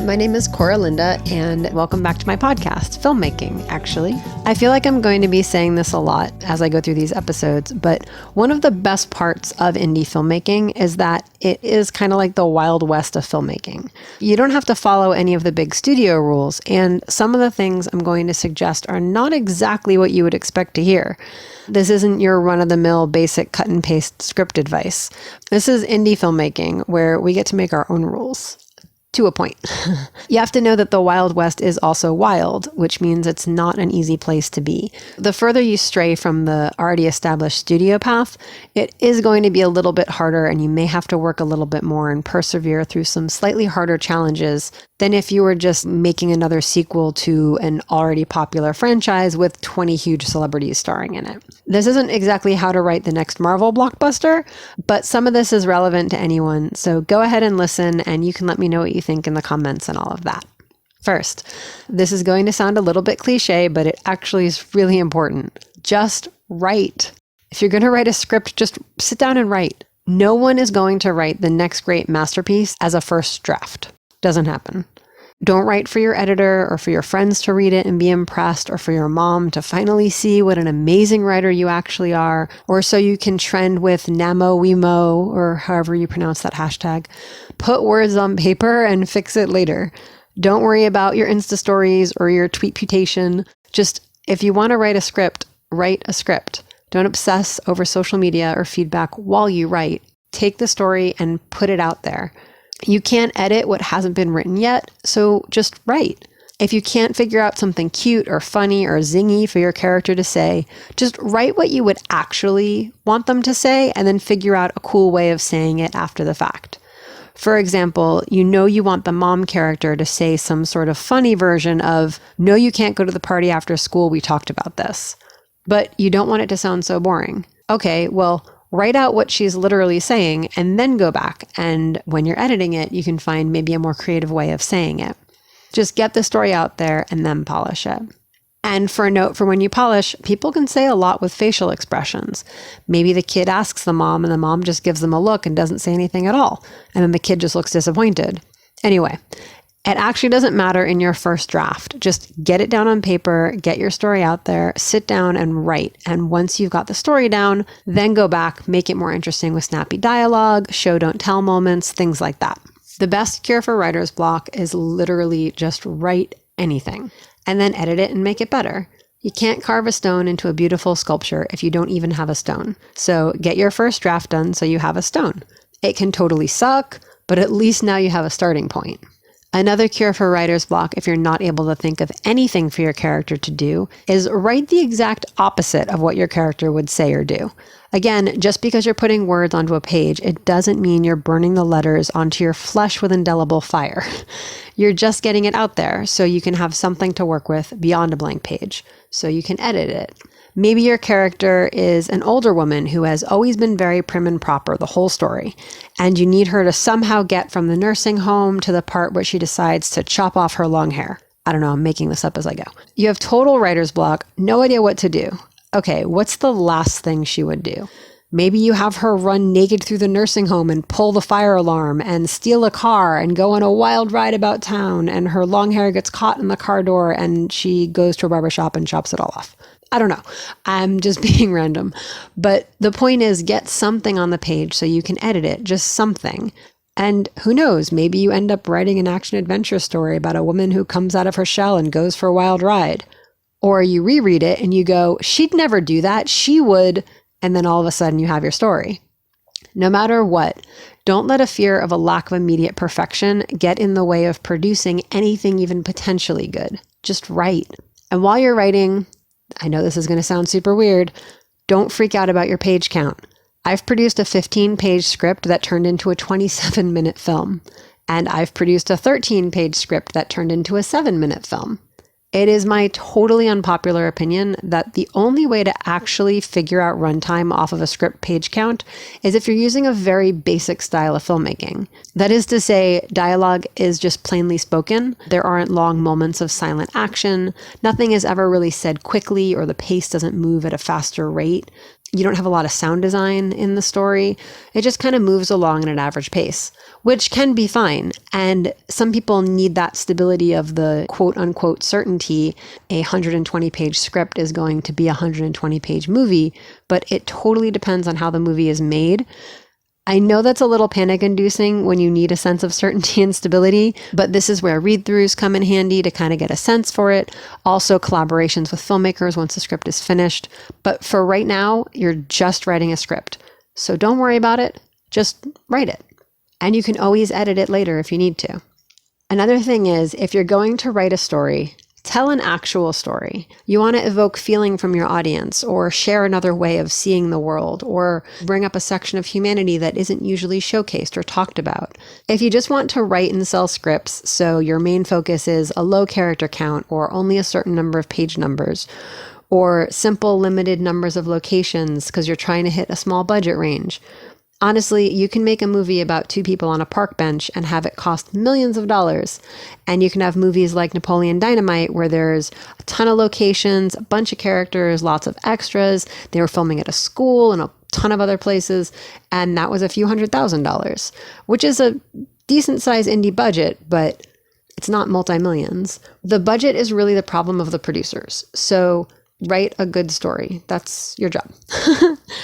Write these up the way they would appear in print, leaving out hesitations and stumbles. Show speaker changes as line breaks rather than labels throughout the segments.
My name is Koura Linda, and welcome back to my podcast, Filmmaking Actually. I feel like I'm going to be saying this a lot as I go through these episodes, but one of the best parts of indie filmmaking is that it is kind of like the Wild West of filmmaking. You don't have to follow any of the big studio rules, and some of the things I'm going to suggest are not exactly what you would expect to hear. This isn't your run-of-the-mill basic cut and paste script advice. This is indie filmmaking where we get to make our own rules. To a point. You have to know that the Wild West is also wild, which means it's not an easy place to be. The further you stray from the already established studio path, it is going to be a little bit harder, and you may have to work a little bit more and persevere through some slightly harder challenges than if you were just making another sequel to an already popular franchise with 20 huge celebrities starring in it. This isn't exactly how to write the next Marvel blockbuster, but some of this is relevant to anyone, so go ahead and listen, and you can let me know what you think in the comments and all of that. First, this is going to sound a little bit cliche, but it actually is really important. Just write. If you're going to write a script, just sit down and write. No one is going to write the next great masterpiece as a first draft. Doesn't happen. Don't write for your editor or for your friends to read it and be impressed, or for your mom to finally see what an amazing writer you actually are, or so you can trend with NaMoWeMo, or however you pronounce that hashtag. Put words on paper and fix it later. Don't worry about your Insta stories or your tweetputation. Just, if you want to write a script, write a script. Don't obsess over social media or feedback while you write. Take the story and put it out there. You can't edit what hasn't been written yet, so just write. If you can't figure out something cute or funny or zingy for your character to say, just write what you would actually want them to say and then figure out a cool way of saying it after the fact. For example, you know you want the mom character to say some sort of funny version of, "No, you can't go to the party after school, we talked about this." But you don't want it to sound so boring. Okay, well, write out what she's literally saying and then go back, and when you're editing it, you can find maybe a more creative way of saying it. Just get the story out there and then polish it. And for a note for when you polish, people can say a lot with facial expressions. Maybe the kid asks the mom and the mom just gives them a look and doesn't say anything at all, and then the kid just looks disappointed. Anyway, it actually doesn't matter in your first draft. Just get it down on paper, get your story out there, sit down and write. And once you've got the story down, then go back, make it more interesting with snappy dialogue, show don't tell moments, things like that. The best cure for writer's block is literally just write anything and then edit it and make it better. You can't carve a stone into a beautiful sculpture if you don't even have a stone. So get your first draft done so you have a stone. It can totally suck, but at least now you have a starting point. Another cure for writer's block, if you're not able to think of anything for your character to do, is write the exact opposite of what your character would say or do. Again, just because you're putting words onto a page, it doesn't mean you're burning the letters onto your flesh with indelible fire. You're just getting it out there so you can have something to work with beyond a blank page, so you can edit it. Maybe your character is an older woman who has always been very prim and proper the whole story, and you need her to somehow get from the nursing home to the part where she decides to chop off her long hair. I don't know, I'm making this up as I go. You have total writer's block, no idea what to do. Okay, what's the last thing she would do? Maybe you have her run naked through the nursing home and pull the fire alarm and steal a car and go on a wild ride about town, and her long hair gets caught in the car door and she goes to a barbershop and chops it all off. I don't know. I'm just being random. But the point is, get something on the page so you can edit it, just something. And who knows, maybe you end up writing an action-adventure story about a woman who comes out of her shell and goes for a wild ride. Or you reread it and you go, she'd never do that, she would, and then all of a sudden you have your story. No matter what, don't let a fear of a lack of immediate perfection get in the way of producing anything even potentially good. Just write. And while you're writing, I know this is going to sound super weird, don't freak out about your page count. I've produced a 15-page script that turned into a 27-minute film, and I've produced a 13-page script that turned into a 7-minute film. It is my totally unpopular opinion that the only way to actually figure out runtime off of a script page count is if you're using a very basic style of filmmaking. That is to say, dialogue is just plainly spoken. There aren't long moments of silent action. Nothing is ever really said quickly, or the pace doesn't move at a faster rate. you don't have a lot of sound design in the story. It just kind of moves along at an average pace, which can be fine. And some people need that stability of the quote unquote certainty. A 120-page script is going to be a 120-page movie, but it totally depends on how the movie is made. I know that's a little panic-inducing when you need a sense of certainty and stability, but this is where read-throughs come in handy to kind of get a sense for it. Also, collaborations with filmmakers once the script is finished. But for right now, you're just writing a script. So don't worry about it. Just write it. And you can always edit it later if you need to. Another thing is, if you're going to write a story, tell an actual story. You want to evoke feeling from your audience, or share another way of seeing the world, or bring up a section of humanity that isn't usually showcased or talked about. If you just want to write and sell scripts, so your main focus is a low character count or only a certain number of page numbers, or simple limited numbers of locations because you're trying to hit a small budget range, honestly, you can make a movie about two people on a park bench and have it cost millions of dollars. And you can have movies like Napoleon Dynamite where there's a ton of locations, a bunch of characters, lots of extras. They were filming at a school and a ton of other places. And that was a few $100,000, which is a decent size indie budget, but it's not multi-millions. The budget is really the problem of the producers. So write a good story. That's your job.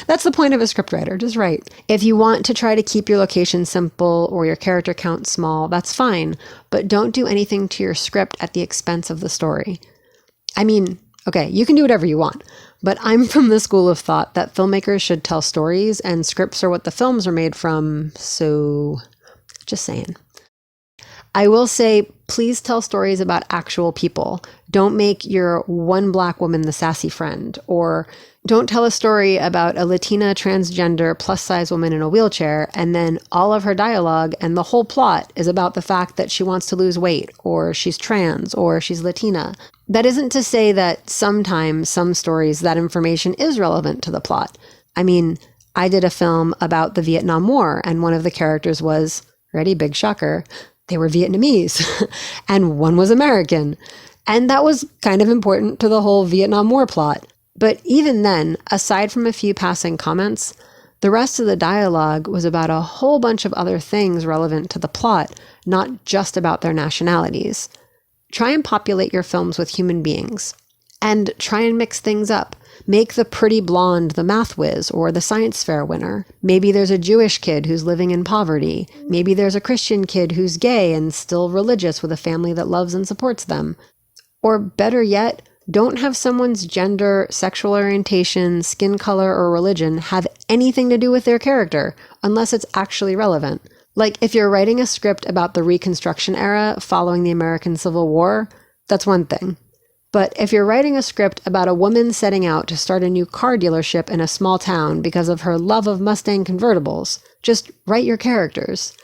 That's the point of a scriptwriter, just write. If you want to try to keep your location simple or your character count small, that's fine, but don't do anything to your script at the expense of the story. I mean, okay, you can do whatever you want, but I'm from the school of thought that filmmakers should tell stories and scripts are what the films are made from, so just saying. I will say, please tell stories about actual people. Don't make your one Black woman the sassy friend, or don't tell a story about a Latina transgender plus-size woman in a wheelchair and then all of her dialogue and the whole plot is about the fact that she wants to lose weight, or she's trans, or she's Latina. That isn't to say that sometimes, some stories, that information is relevant to the plot. I mean, I did a film about the Vietnam War, and one of the characters was, ready, big shocker, they were Vietnamese, and one was American. And that was kind of important to the whole Vietnam War plot. But even then, aside from a few passing comments, the rest of the dialogue was about a whole bunch of other things relevant to the plot, not just about their nationalities. Try and populate your films with human beings. And try and mix things up. Make the pretty blonde the math whiz or the science fair winner. Maybe there's a Jewish kid who's living in poverty. Maybe there's a Christian kid who's gay and still religious with a family that loves and supports them. Or better yet, don't have someone's gender, sexual orientation, skin color, or religion have anything to do with their character, unless it's actually relevant. Like, if you're writing a script about the Reconstruction era following the American Civil War, that's one thing. But if you're writing a script about a woman setting out to start a new car dealership in a small town because of her love of Mustang convertibles, just write your characters.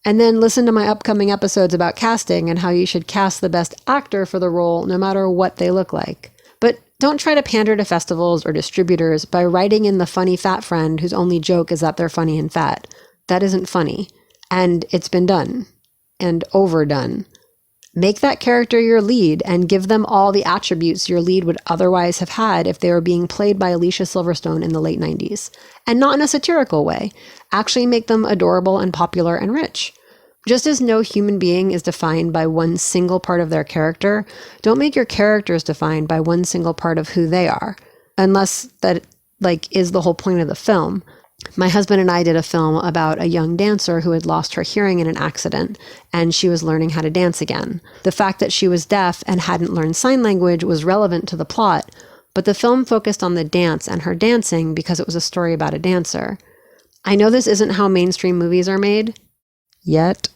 And then listen to my upcoming episodes about casting and how you should cast the best actor for the role no matter what they look like. But don't try to pander to festivals or distributors by writing in the funny fat friend whose only joke is that they're funny and fat. That isn't funny. And it's been done. And overdone. Make that character your lead and give them all the attributes your lead would otherwise have had if they were being played by Alicia Silverstone in the late 90s. And not in a satirical way. Actually make them adorable and popular and rich. Just as no human being is defined by one single part of their character, don't make your characters defined by one single part of who they are. Unless that, is the whole point of the film. My husband and I did a film about a young dancer who had lost her hearing in an accident, and she was learning how to dance again. The fact that she was deaf and hadn't learned sign language was relevant to the plot, but the film focused on the dance and her dancing because it was a story about a dancer. I know this isn't how mainstream movies are made, yet,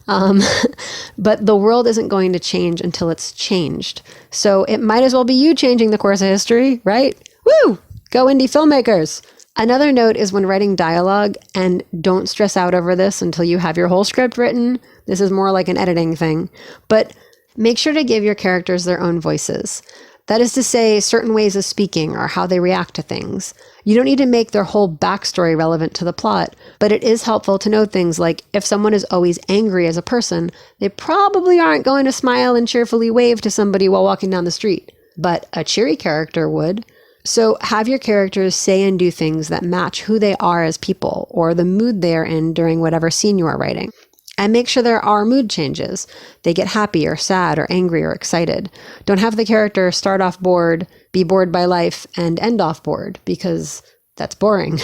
but the world isn't going to change until it's changed. So it might as well be you changing the course of history, right? Woo! Go indie filmmakers! Another note is when writing dialogue, and don't stress out over this until you have your whole script written. This is more like an editing thing. But make sure to give your characters their own voices. That is to say, certain ways of speaking or how they react to things. You don't need to make their whole backstory relevant to the plot, but it is helpful to know things like if someone is always angry as a person, they probably aren't going to smile and cheerfully wave to somebody while walking down the street. But a cheery character would. So have your characters say and do things that match who they are as people or the mood they are in during whatever scene you are writing. And make sure there are mood changes. They get happy or sad or angry or excited. Don't have the character start off bored, be bored by life, and end off bored, because that's boring.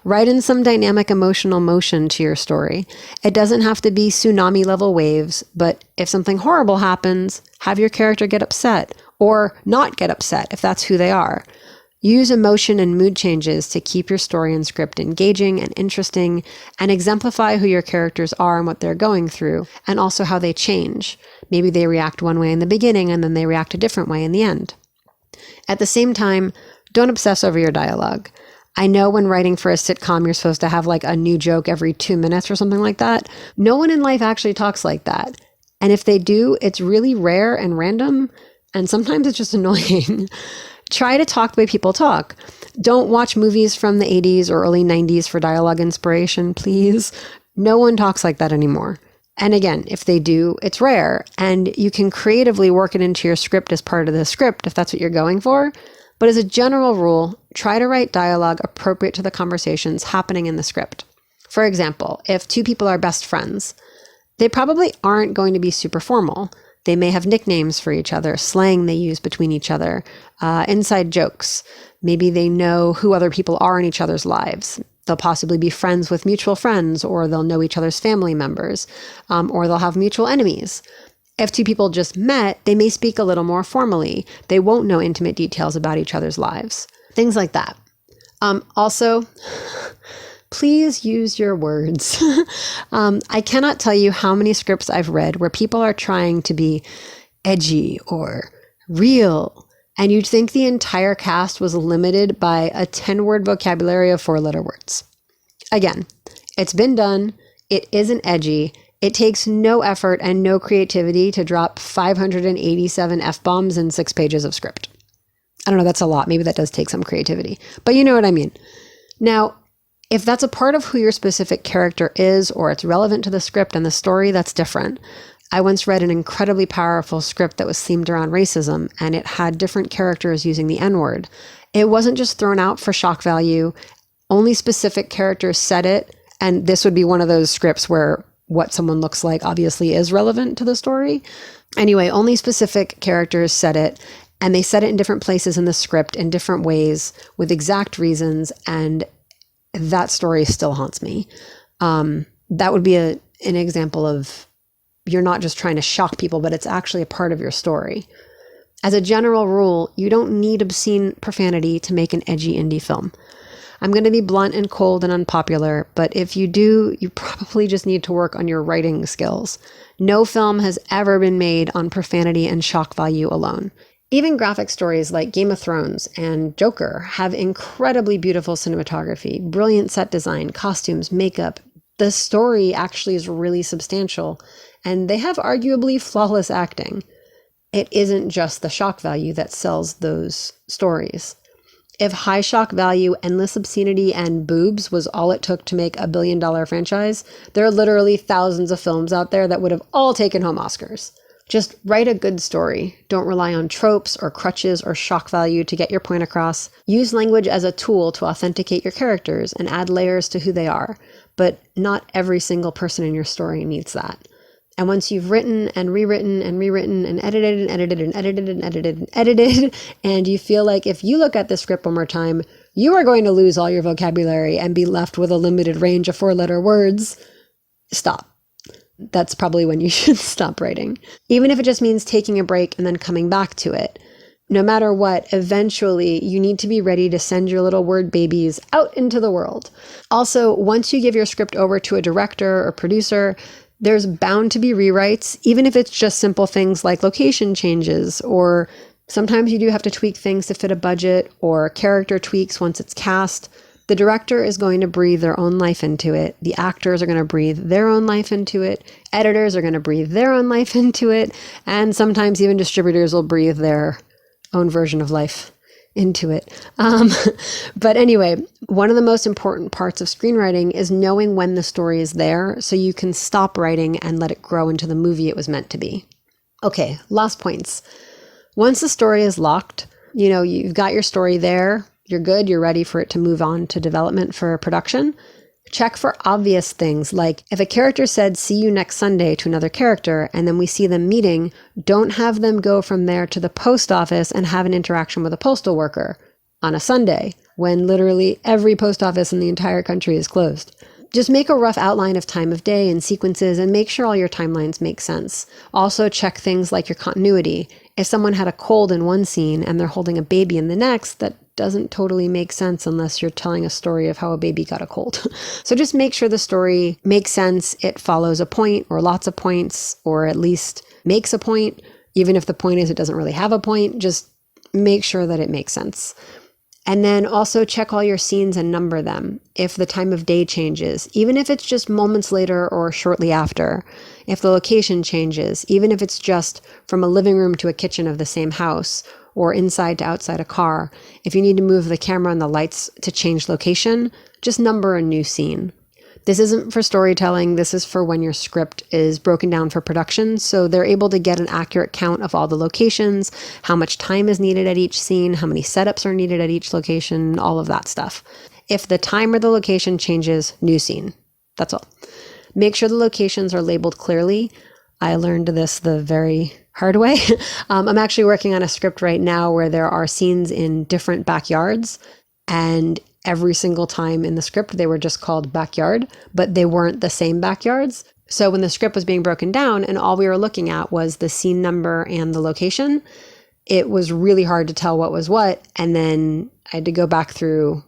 Write in some dynamic emotional motion to your story. It doesn't have to be tsunami level waves, but if something horrible happens, have your character get upset or not get upset if that's who they are. Use emotion and mood changes to keep your story and script engaging and interesting, and exemplify who your characters are and what they're going through, and also how they change. Maybe they react one way in the beginning and then they react a different way in the end. At the same time, don't obsess over your dialogue. I know when writing for a sitcom, you're supposed to have like a new joke every 2 minutes or something like that. No one in life actually talks like that. And if they do, it's really rare and random, and sometimes it's just annoying. Try to talk the way people talk. Don't watch movies from the 80s or early 90s for dialogue inspiration, please. No one talks like that anymore. And again, if they do, it's rare, and you can creatively work it into your script as part of the script if that's what you're going for. But as a general rule, try to write dialogue appropriate to the conversations happening in the script. For example, if two people are best friends, they probably aren't going to be super formal. They may have nicknames for each other, slang they use between each other, inside jokes. Maybe they know who other people are in each other's lives. They'll possibly be friends with mutual friends, or they'll know each other's family members, or they'll have mutual enemies. If two people just met, they may speak a little more formally. They won't know intimate details about each other's lives. Things like that. Also, please use your words. I cannot tell you how many scripts I've read where people are trying to be edgy or real, and you'd think the entire cast was limited by a 10-word vocabulary of 4-letter words. Again, it's been done. It isn't edgy. It takes no effort and no creativity to drop 587 F-bombs in 6 pages of script. I don't know, that's a lot. Maybe that does take some creativity, but you know what I mean. Now, if that's a part of who your specific character is, or it's relevant to the script and the story, that's different. I once read an incredibly powerful script that was themed around racism, and it had different characters using the N-word. It wasn't just thrown out for shock value. Only specific characters said it, and this would be one of those scripts where what someone looks like obviously is relevant to the story. Anyway, only specific characters said it, and they said it in different places in the script in different ways with exact reasons, and that story still haunts me. That would be an example of you're not just trying to shock people, but it's actually a part of your story. As a general rule, you don't need obscene profanity to make an edgy indie film. I'm going to be blunt and cold and unpopular, but if you do, you probably just need to work on your writing skills. No film has ever been made on profanity and shock value alone. Even graphic stories like Game of Thrones and Joker have incredibly beautiful cinematography, brilliant set design, costumes, makeup. The story actually is really substantial, and they have arguably flawless acting. It isn't just the shock value that sells those stories. If high shock value, endless obscenity, and boobs was all it took to make $1 billion franchise, there are literally thousands of films out there that would have all taken home Oscars. Just write a good story. Don't rely on tropes or crutches or shock value to get your point across. Use language as a tool to authenticate your characters and add layers to who they are. But not every single person in your story needs that. And once you've written and rewritten and rewritten and edited and edited and edited and edited and edited, and you feel like if you look at the script one more time, you are going to lose all your vocabulary and be left with a limited range of 4-letter words, stop. That's probably when you should stop writing. Even if it just means taking a break and then coming back to it. No matter what, eventually you need to be ready to send your little word babies out into the world. Also, once you give your script over to a director or producer, there's bound to be rewrites, even if it's just simple things like location changes, or sometimes you do have to tweak things to fit a budget, or character tweaks once it's cast. The director is going to breathe their own life into it. The actors are going to breathe their own life into it. Editors are going to breathe their own life into it. And sometimes even distributors will breathe their own version of life into it. But anyway, one of the most important parts of screenwriting is knowing when the story is there so you can stop writing and let it grow into the movie it was meant to be. Okay, last points. Once the story is locked, you've got your story there. You're good. You're ready for it to move on to development for production. Check for obvious things, like if a character said, see you next Sunday to another character, and then we see them meeting, don't have them go from there to the post office and have an interaction with a postal worker on a Sunday, when literally every post office in the entire country is closed. Just make a rough outline of time of day and sequences and make sure all your timelines make sense. Also check things like your continuity. If someone had a cold in one scene and they're holding a baby in the next, that doesn't totally make sense unless you're telling a story of how a baby got a cold. So just make sure the story makes sense. It follows a point or lots of points, or at least makes a point. Even if the point is it doesn't really have a point, just make sure that it makes sense. And then also check all your scenes and number them. If the time of day changes, even if it's just moments later or shortly after. If the location changes, even if it's just from a living room to a kitchen of the same house, or inside to outside a car. If you need to move the camera and the lights to change location, just number a new scene. This isn't for storytelling. This is for when your script is broken down for production, so they're able to get an accurate count of all the locations, how much time is needed at each scene, how many setups are needed at each location, all of that stuff. If the time or the location changes, new scene. That's all. Make sure the locations are labeled clearly. I learned this the very hard way. I'm actually working on a script right now where there are scenes in different backyards, and every single time in the script they were just called backyard, but they weren't the same backyards. So when the script was being broken down and all we were looking at was the scene number and the location, it was really hard to tell what was what. And then I had to go back through,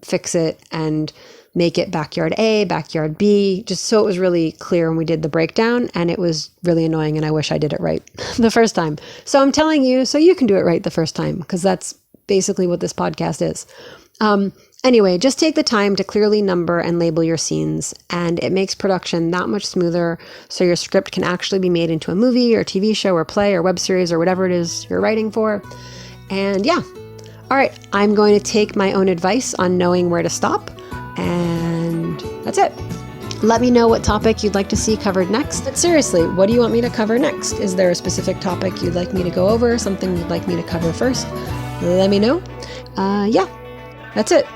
fix it and make it backyard A, backyard B, just so it was really clear when we did the breakdown. And it was really annoying, and I wish I did it right the first time. So I'm telling you, so you can do it right the first time, because that's basically what this podcast is. Anyway, just take the time to clearly number and label your scenes, and it makes production that much smoother, so your script can actually be made into a movie or TV show or play or web series or whatever it is you're writing for. And yeah. All right, I'm going to take my own advice on knowing where to stop. And that's it. Let me know what topic you'd like to see covered next. But seriously, what do you want me to cover next? Is there a specific topic you'd like me to go over? Something you'd like me to cover first? Let me know. Yeah, that's it.